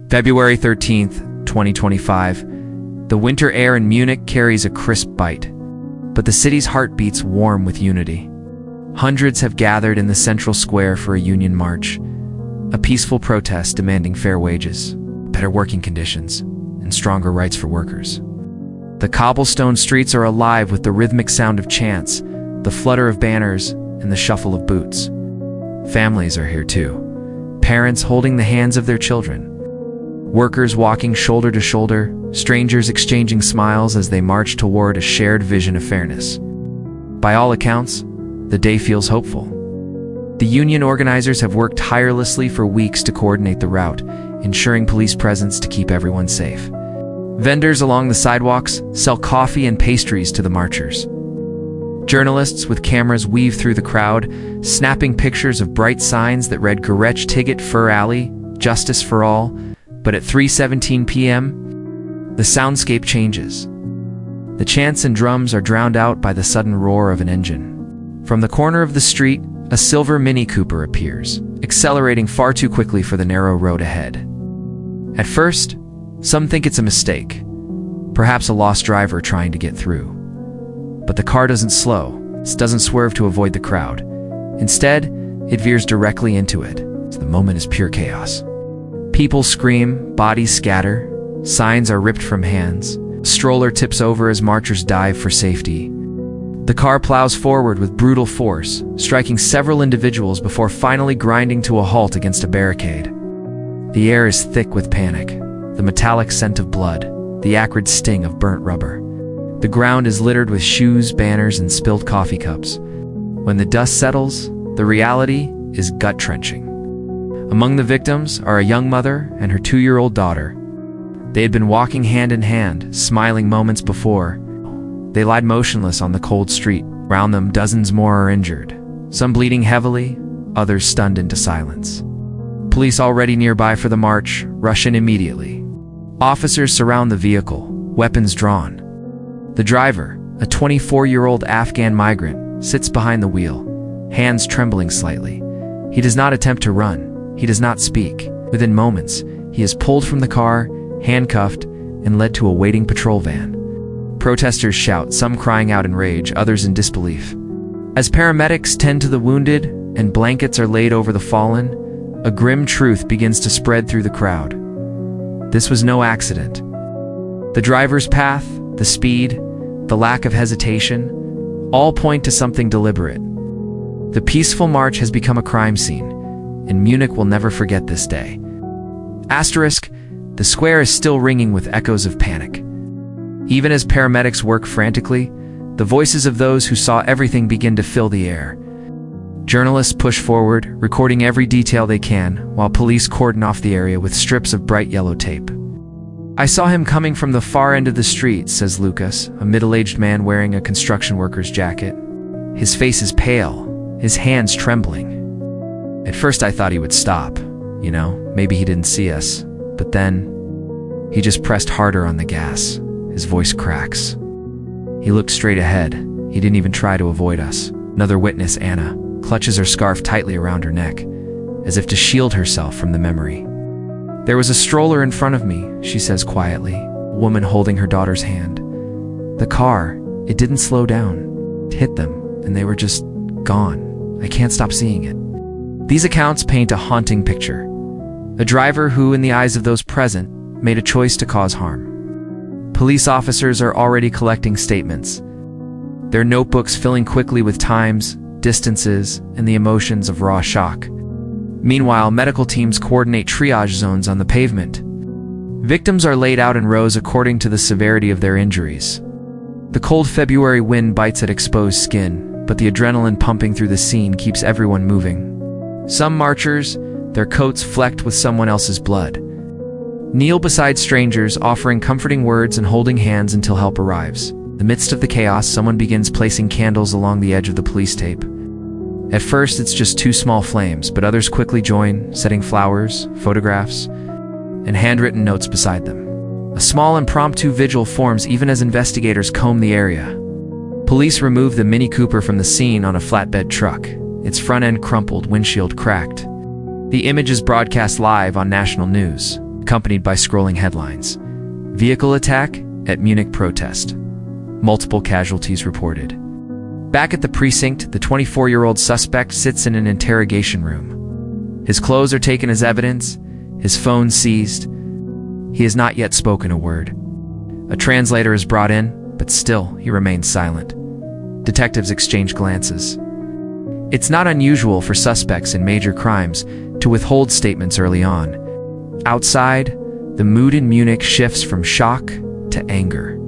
February 13th, 2025. The winter air in Munich carries a crisp bite, but the city's heart beats warm with unity. Hundreds have gathered in the central square for a union march, a peaceful protest demanding fair wages, better working conditions, and stronger rights for workers. The cobblestone streets are alive with the rhythmic sound of chants, the flutter of banners, and the shuffle of boots. Families are here too, parents holding the hands of their children, workers walking shoulder to shoulder, strangers exchanging smiles as they march toward a shared vision of fairness. By all accounts, the day feels hopeful. The union organizers have worked tirelessly for weeks to coordinate the route, ensuring police presence to keep everyone safe. Vendors along the sidewalks sell coffee and pastries to the marchers. Journalists with cameras weave through the crowd, snapping pictures of bright signs that read Gerechtigkeit für alle, justice for all. But at 3:17 p.m., the soundscape changes. The chants and drums are drowned out by the sudden roar of an engine. From the corner of the street, a silver Mini Cooper appears, accelerating far too quickly for the narrow road ahead. At first, some think it's a mistake, perhaps a lost driver trying to get through. But the car doesn't slow, it doesn't swerve to avoid the crowd. Instead, it veers directly into it. So the moment is pure chaos. People scream, bodies scatter, signs are ripped from hands, a stroller tips over as marchers dive for safety. The car plows forward with brutal force, striking several individuals before finally grinding to a halt against a barricade. The air is thick with panic, the metallic scent of blood, the acrid sting of burnt rubber. The ground is littered with shoes, banners, and spilled coffee cups. When the dust settles, the reality is gut-wrenching. Among the victims are a young mother and her 2-year-old daughter. They had been walking hand in hand, smiling moments before. They lied motionless on the cold street. Around them, dozens more are injured, some bleeding heavily, others stunned into silence. Police already nearby for the march rush in immediately. Officers surround the vehicle, weapons drawn. The driver, a 24-year-old Afghan migrant, sits behind the wheel, hands trembling slightly. He does not attempt to run. He does not speak. Within moments, he is pulled from the car, handcuffed, and led to a waiting patrol van. Protesters shout, some crying out in rage, others in disbelief. As paramedics tend to the wounded and blankets are laid over the fallen, a grim truth begins to spread through the crowd. This was no accident. The driver's path, the speed, the lack of hesitation, all point to something deliberate. The peaceful march has become a crime scene, and Munich will never forget this day. Asterisk, the square is still ringing with echoes of panic. Even as paramedics work frantically, the voices of those who saw everything begin to fill the air. Journalists push forward, recording every detail they can, while police cordon off the area with strips of bright yellow tape. I saw him coming from the far end of the street, says Lucas, a middle-aged man wearing a construction worker's jacket. His face is pale, his hands trembling. At first I thought he would stop, maybe he didn't see us, but then he just pressed harder on the gas. His voice cracks. He looked straight ahead. He didn't even try to avoid us. Another witness, Anna, clutches her scarf tightly around her neck, as if to shield herself from the memory. There was a stroller in front of me, she says quietly, a woman holding her daughter's hand. The car, it didn't slow down. It hit them, and they were just gone. I can't stop seeing it. These accounts paint a haunting picture. A driver who, in the eyes of those present, made a choice to cause harm. Police officers are already collecting statements, their notebooks filling quickly with times, distances, and the emotions of raw shock. Meanwhile, medical teams coordinate triage zones on the pavement. Victims are laid out in rows according to the severity of their injuries. The cold February wind bites at exposed skin, but the adrenaline pumping through the scene keeps everyone moving. Some marchers, their coats flecked with someone else's blood, kneel beside strangers, offering comforting words and holding hands until help arrives. In the midst of the chaos, someone begins placing candles along the edge of the police tape. At first, it's just 2 small flames, but others quickly join, setting flowers, photographs, and handwritten notes beside them. A small impromptu vigil forms even as investigators comb the area. Police remove the Mini Cooper from the scene on a flatbed truck, its front end crumpled, windshield cracked. The image is broadcast live on national news. accompanied by scrolling headlines. Vehicle attack at Munich protest. Multiple casualties reported. Back at the precinct, the 24-year-old suspect sits in an interrogation room. His clothes are taken as evidence, his phone seized. He has not yet spoken a word. A translator is brought in, but still he remains silent. Detectives exchange glances. It's not unusual for suspects in major crimes to withhold statements early on. Outside, the mood in Munich shifts from shock to anger.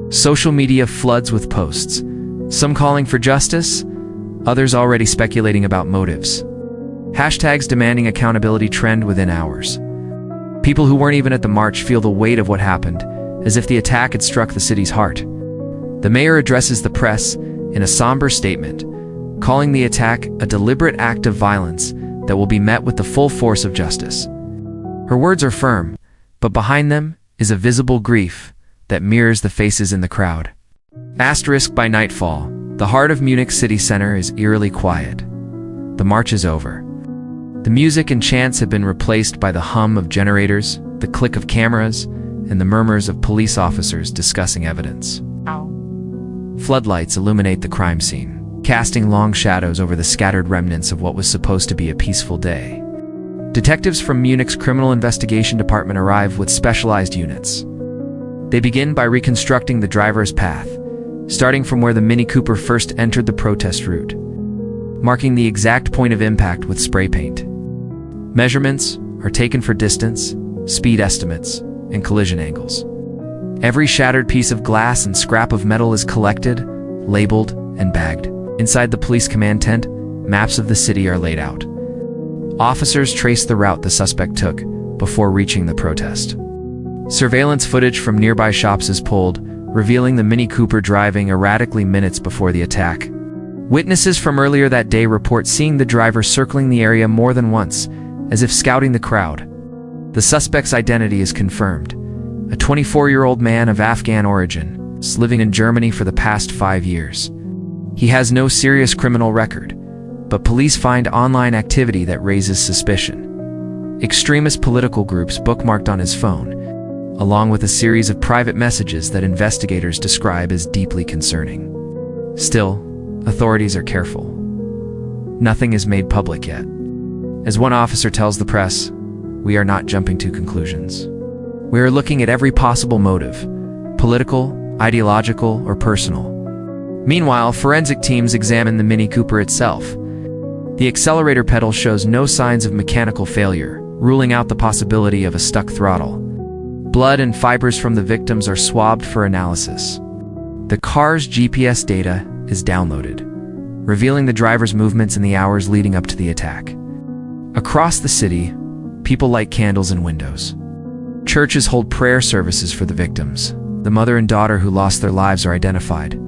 Social media floods with posts, some calling for justice, others already speculating about motives. Hashtags demanding accountability trend within hours. People who weren't even at the march feel the weight of what happened, as if the attack had struck the city's heart. The mayor addresses the press in a somber statement, calling the attack a deliberate act of violence that will be met with the full force of justice. Her words are firm, but behind them is a visible grief that mirrors the faces in the crowd. Asterisk by nightfall, the heart of Munich city center is eerily quiet. The march is over. The music and chants have been replaced by the hum of generators, the click of cameras, and the murmurs of police officers discussing evidence. Floodlights illuminate the crime scene, casting long shadows over the scattered remnants of what was supposed to be a peaceful day. Detectives from Munich's Criminal Investigation Department arrive with specialized units. They begin by reconstructing the driver's path, starting from where the Mini Cooper first entered the protest route, marking the exact point of impact with spray paint. Measurements are taken for distance, speed estimates, and collision angles. Every shattered piece of glass and scrap of metal is collected, labeled, and bagged. Inside the police command tent, maps of the city are laid out. Officers trace the route the suspect took before reaching the protest. Surveillance footage from nearby shops is pulled, revealing the Mini Cooper driving erratically minutes before the attack. Witnesses from earlier that day report seeing the driver circling the area more than once, as if scouting the crowd. The suspect's identity is confirmed. A 24-year-old man of Afghan origin, living in Germany for the past 5 years. He has no serious criminal record, but police find online activity that raises suspicion. Extremist political groups bookmarked on his phone, along with a series of private messages that investigators describe as deeply concerning. Still, authorities are careful. Nothing is made public yet. As one officer tells the press, "We are not jumping to conclusions. We are looking at every possible motive, political, ideological, or personal." Meanwhile, forensic teams examine the Mini Cooper itself. The accelerator pedal shows no signs of mechanical failure, ruling out the possibility of a stuck throttle. Blood and fibers from the victims are swabbed for analysis. The car's GPS data is downloaded, revealing the driver's movements in the hours leading up to the attack. Across the city, people light candles in windows. Churches hold prayer services for the victims. The mother and daughter who lost their lives are identified.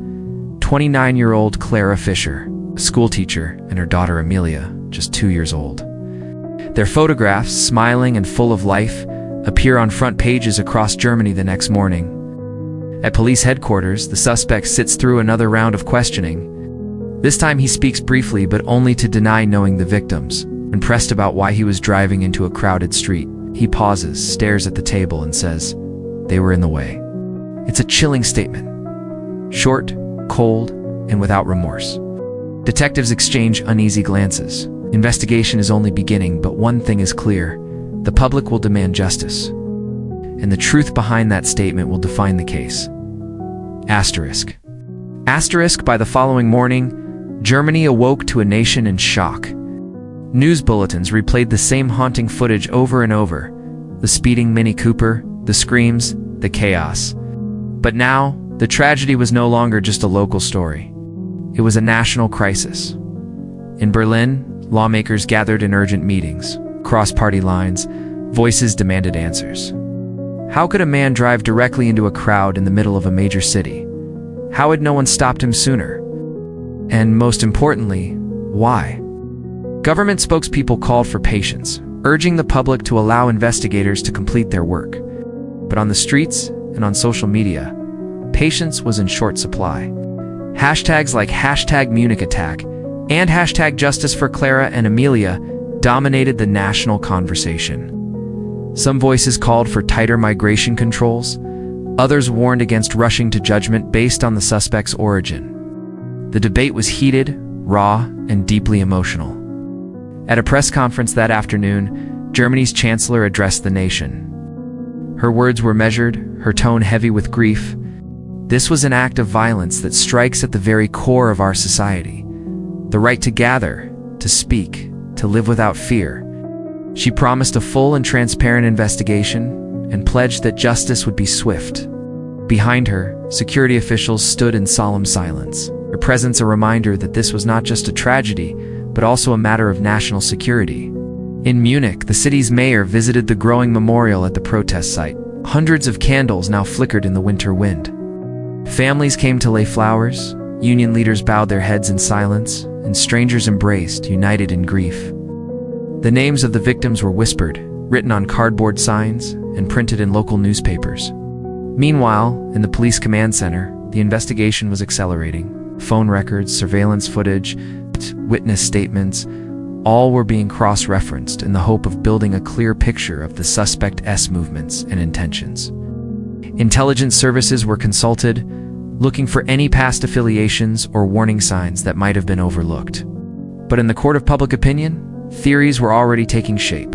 29-year-old Clara Fisher, a schoolteacher, and her daughter Amelia, just 2 years old. Their photographs, smiling and full of life, appear on front pages across Germany the next morning. At police headquarters, the suspect sits through another round of questioning. This time he speaks briefly, but only to deny knowing the victims. When pressed about why he was driving into a crowded street, he pauses, stares at the table, and says, "They were in the way." It's a chilling statement. Short, cold, and without remorse. Detectives exchange uneasy glances. Investigation is only beginning, but one thing is clear: the public will demand justice. And the truth behind that statement will define the case. Asterisk. Asterisk, by the following morning, Germany awoke to a nation in shock. News bulletins replayed the same haunting footage over and over. The speeding Mini Cooper, the screams, the chaos. But now, the tragedy was no longer just a local story. It was a national crisis. In Berlin, lawmakers gathered in urgent meetings. Across party lines, voices demanded answers. How could a man drive directly into a crowd in the middle of a major city? How had no one stopped him sooner? And most importantly, why? Government spokespeople called for patience, urging the public to allow investigators to complete their work. But on the streets and on social media, patience was in short supply. Hashtags like #MunichAttack and #Justice for Clara and Amelia dominated the national conversation. Some voices called for tighter migration controls. Others warned against rushing to judgment based on the suspect's origin. The debate was heated, raw, and deeply emotional. At a press conference that afternoon, Germany's chancellor addressed the nation. Her words were measured, her tone heavy with grief. This was an act of violence that strikes at the very core of our society. The right to gather, to speak, to live without fear. She promised a full and transparent investigation and pledged that justice would be swift. Behind her, security officials stood in solemn silence, her presence a reminder that this was not just a tragedy, but also a matter of national security. In Munich, the city's mayor visited the growing memorial at the protest site. Hundreds of candles now flickered in the winter wind. Families came to lay flowers, union leaders bowed their heads in silence, and strangers embraced, united in grief. The names of the victims were whispered, written on cardboard signs, and printed in local newspapers. Meanwhile, in the police command center, the investigation was accelerating. Phone records, surveillance footage, witness statements, all were being cross-referenced in the hope of building a clear picture of the suspect's movements and intentions. Intelligence services were consulted, looking for any past affiliations or warning signs that might have been overlooked. But in the court of public opinion, theories were already taking shape.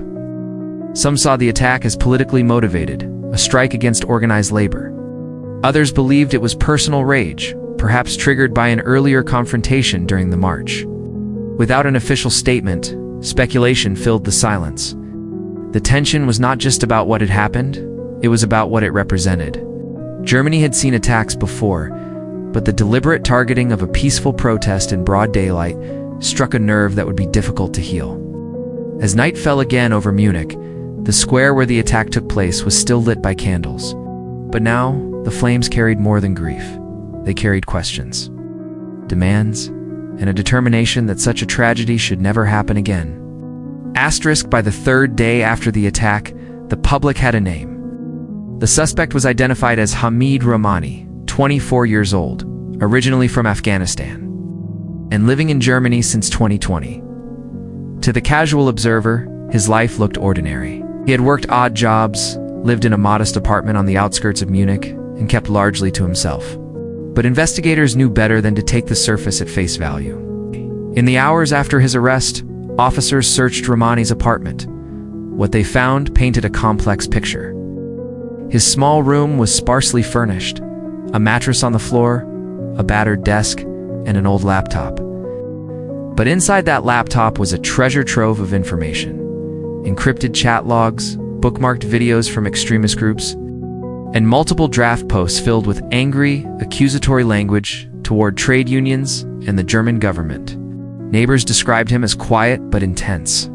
Some saw the attack as politically motivated, a strike against organized labor. Others believed it was personal rage, perhaps triggered by an earlier confrontation during the march. Without an official statement, speculation filled the silence. The tension was not just about what had happened, it was about what it represented. Germany had seen attacks before, but the deliberate targeting of a peaceful protest in broad daylight struck a nerve that would be difficult to heal. As night fell again over Munich, the square where the attack took place was still lit by candles. But now, the flames carried more than grief. They carried questions, demands, and a determination that such a tragedy should never happen again. Asterisk, by the third day after the attack, the public had a name. The suspect was identified as Hamid Rahmani, 24 years old, originally from Afghanistan, and living in Germany since 2020. To the casual observer, his life looked ordinary. He had worked odd jobs, lived in a modest apartment on the outskirts of Munich, and kept largely to himself. But investigators knew better than to take the surface at face value. In the hours after his arrest, officers searched Rahmani's apartment. What they found painted a complex picture. His small room was sparsely furnished, a mattress on the floor, a battered desk, and an old laptop. But inside that laptop was a treasure trove of information. Encrypted chat logs, bookmarked videos from extremist groups, and multiple draft posts filled with angry, accusatory language toward trade unions and the German government. Neighbors described him as quiet but intense.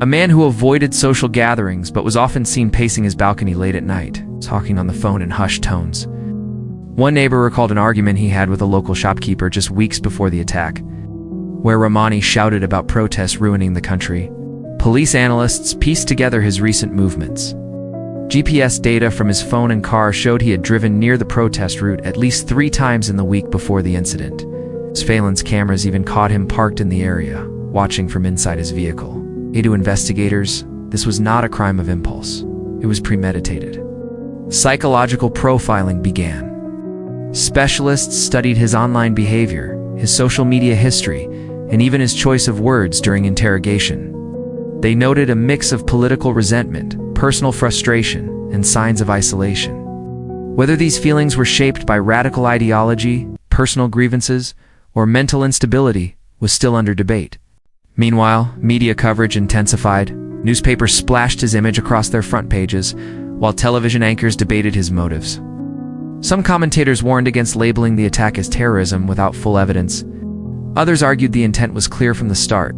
A man who avoided social gatherings but was often seen pacing his balcony late at night, talking on the phone in hushed tones. One neighbor recalled an argument he had with a local shopkeeper just weeks before the attack, where Rahmani shouted about protests ruining the country. Police analysts pieced together his recent movements. GPS data from his phone and car showed he had driven near the protest route at least 3 times in the week before the incident. Surveillance cameras even caught him parked in the area, watching from inside his vehicle. To investigators, this was not a crime of impulse. It was premeditated. Psychological profiling began. Specialists studied his online behavior, his social media history, and even his choice of words during interrogation. They noted a mix of political resentment, personal frustration, and signs of isolation. Whether these feelings were shaped by radical ideology, personal grievances, or mental instability was still under debate. Meanwhile, media coverage intensified. Newspapers splashed his image across their front pages, while television anchors debated his motives. Some commentators warned against labeling the attack as terrorism without full evidence. Others argued the intent was clear from the start.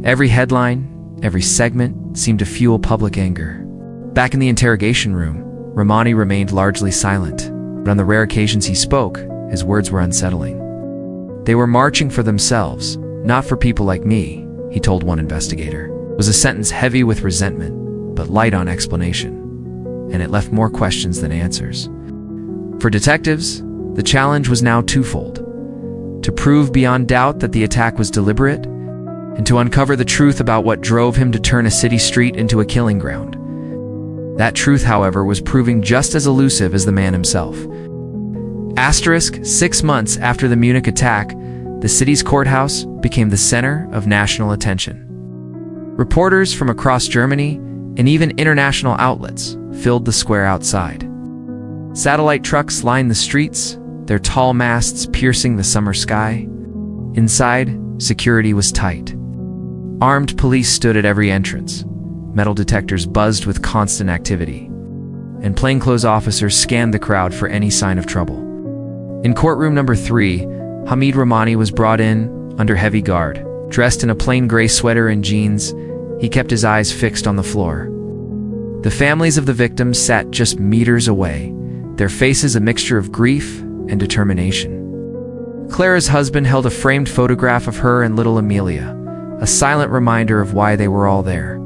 Every headline, every segment seemed to fuel public anger. Back in the interrogation room, Rahmani remained largely silent, but on the rare occasions he spoke, his words were unsettling. They were marching for themselves, not for people like me, he told one investigator. It was a sentence heavy with resentment, but light on explanation, and it left more questions than answers. For detectives, the challenge was now twofold: to prove beyond doubt that the attack was deliberate, and to uncover the truth about what drove him to turn a city street into a killing ground. That truth, however, was proving just as elusive as the man himself. Asterisk, 6 months after the Munich attack, the city's courthouse became the center of national attention. Reporters from across Germany and even international outlets filled the square outside. Satellite trucks lined the streets, their tall masts piercing the summer sky. Inside, security was tight. Armed police stood at every entrance. Metal detectors buzzed with constant activity, and plainclothes officers scanned the crowd for any sign of trouble. In courtroom number 3, Hamid Rahmani was brought in under heavy guard. Dressed in a plain gray sweater and jeans, he kept his eyes fixed on the floor. The families of the victims sat just meters away, their faces a mixture of grief and determination. Clara's husband held a framed photograph of her and little Amelia, a silent reminder of why they were all there.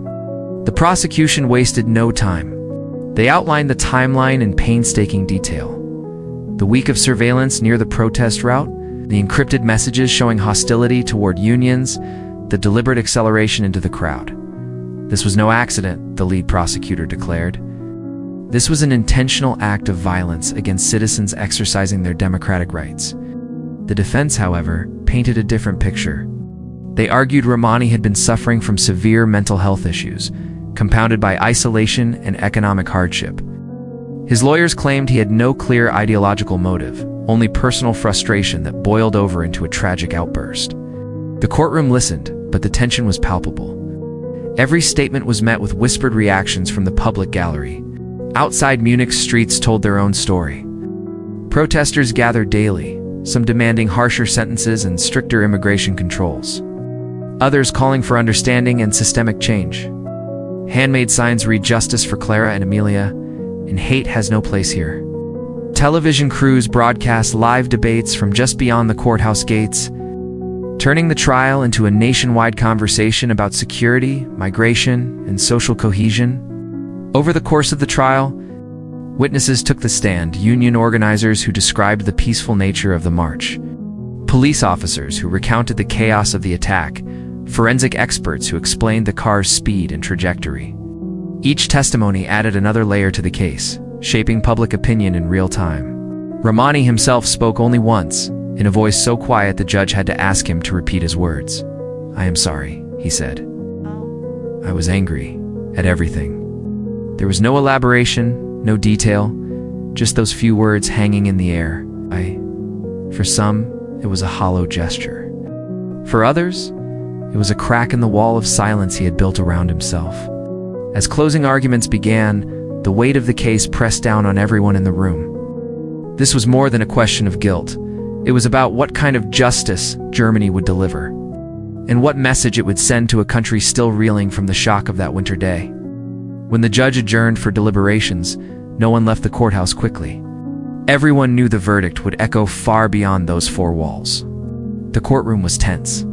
The prosecution wasted no time. They outlined the timeline in painstaking detail. The week of surveillance near the protest route, the encrypted messages showing hostility toward unions, the deliberate acceleration into the crowd. This was no accident, the lead prosecutor declared. This was an intentional act of violence against citizens exercising their democratic rights. The defense, however, painted a different picture. They argued Rahmani had been suffering from severe mental health issues, compounded by isolation and economic hardship. His lawyers claimed he had no clear ideological motive, only personal frustration that boiled over into a tragic outburst. The courtroom listened, but the tension was palpable. Every statement was met with whispered reactions from the public gallery. Outside Munich's streets told their own story. Protesters gathered daily, some demanding harsher sentences and stricter immigration controls. Others calling for understanding and systemic change. Handmade signs read "Justice for Clara and Amelia," and "Hate has no place here." Television crews broadcast live debates from just beyond the courthouse gates, turning the trial into a nationwide conversation about security, migration, and social cohesion. Over the course of the trial, witnesses took the stand, union organizers who described the peaceful nature of the march, police officers who recounted the chaos of the attack, forensic experts who explained the car's speed and trajectory. Each testimony added another layer to the case, shaping public opinion in real time. Rahmani himself spoke only once, in a voice so quiet the judge had to ask him to repeat his words. "I am sorry," he said. "I was angry at everything." There was no elaboration, no detail, just those few words hanging in the air. For some, it was a hollow gesture. For others, it was a crack in the wall of silence he had built around himself. As closing arguments began, the weight of the case pressed down on everyone in the room. This was more than a question of guilt. It was about what kind of justice Germany would deliver, and what message it would send to a country still reeling from the shock of that winter day. When the judge adjourned for deliberations, no one left the courthouse quickly. Everyone knew the verdict would echo far beyond those four walls. The courtroom was tense.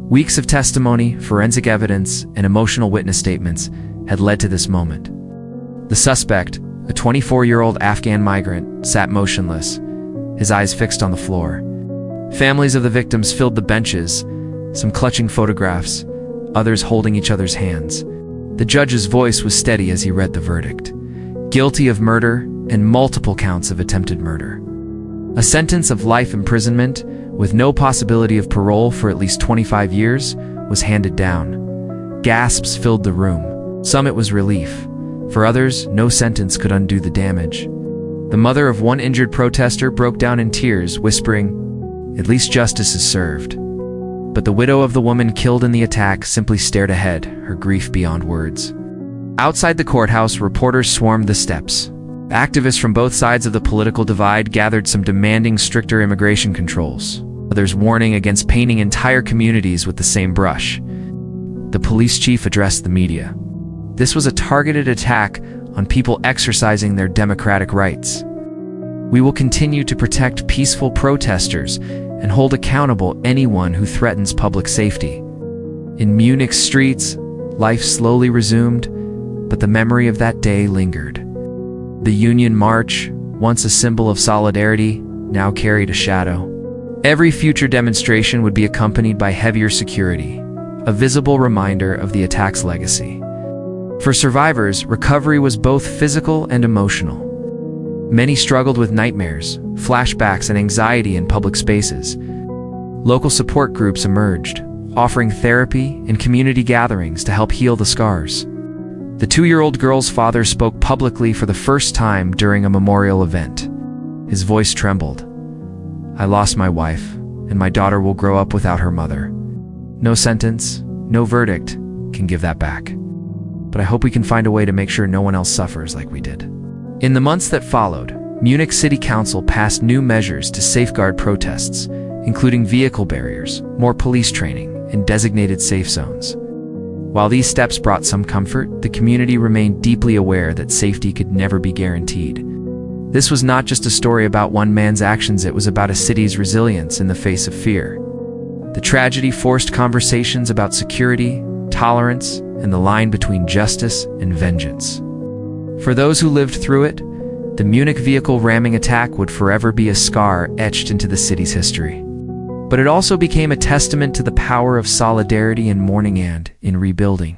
Weeks of testimony, forensic evidence, and emotional witness statements had led to this moment. The suspect, a 24-year-old Afghan migrant, sat motionless, his eyes fixed on the floor. Families of the victims filled the benches, some clutching photographs, others holding each other's hands. The judge's voice was steady as he read the verdict. Guilty of murder and multiple counts of attempted murder. A sentence of life imprisonment, with no possibility of parole for at least 25 years, was handed down. Gasps filled the room. Some it was relief. For others, no sentence could undo the damage. The mother of one injured protester broke down in tears, whispering, "At least justice is served." But the widow of the woman killed in the attack simply stared ahead, her grief beyond words. Outside the courthouse, reporters swarmed the steps. Activists from both sides of the political divide gathered, some demanding stricter immigration controls, others warning against painting entire communities with the same brush. The police chief addressed the media. This was a targeted attack on people exercising their democratic rights. "We will continue to protect peaceful protesters and hold accountable anyone who threatens public safety." In Munich's streets, life slowly resumed, but the memory of that day lingered. The Union March, once a symbol of solidarity, now carried a shadow. Every future demonstration would be accompanied by heavier security, a visible reminder of the attack's legacy. For survivors, recovery was both physical and emotional. Many struggled with nightmares, flashbacks, and anxiety in public spaces. Local support groups emerged, offering therapy and community gatherings to help heal the scars. The 2-year-old girl's father spoke publicly for the first time during a memorial event. His voice trembled. "I lost my wife, and my daughter will grow up without her mother. No sentence, no verdict can give that back. But I hope we can find a way to make sure no one else suffers like we did." In the months that followed, Munich City Council passed new measures to safeguard protests, including vehicle barriers, more police training, and designated safe zones. While these steps brought some comfort, the community remained deeply aware that safety could never be guaranteed. This was not just a story about one man's actions, it was about a city's resilience in the face of fear. The tragedy forced conversations about security, tolerance, and the line between justice and vengeance. For those who lived through it, the Munich vehicle ramming attack would forever be a scar etched into the city's history. But it also became a testament to the power of solidarity in mourning and in rebuilding.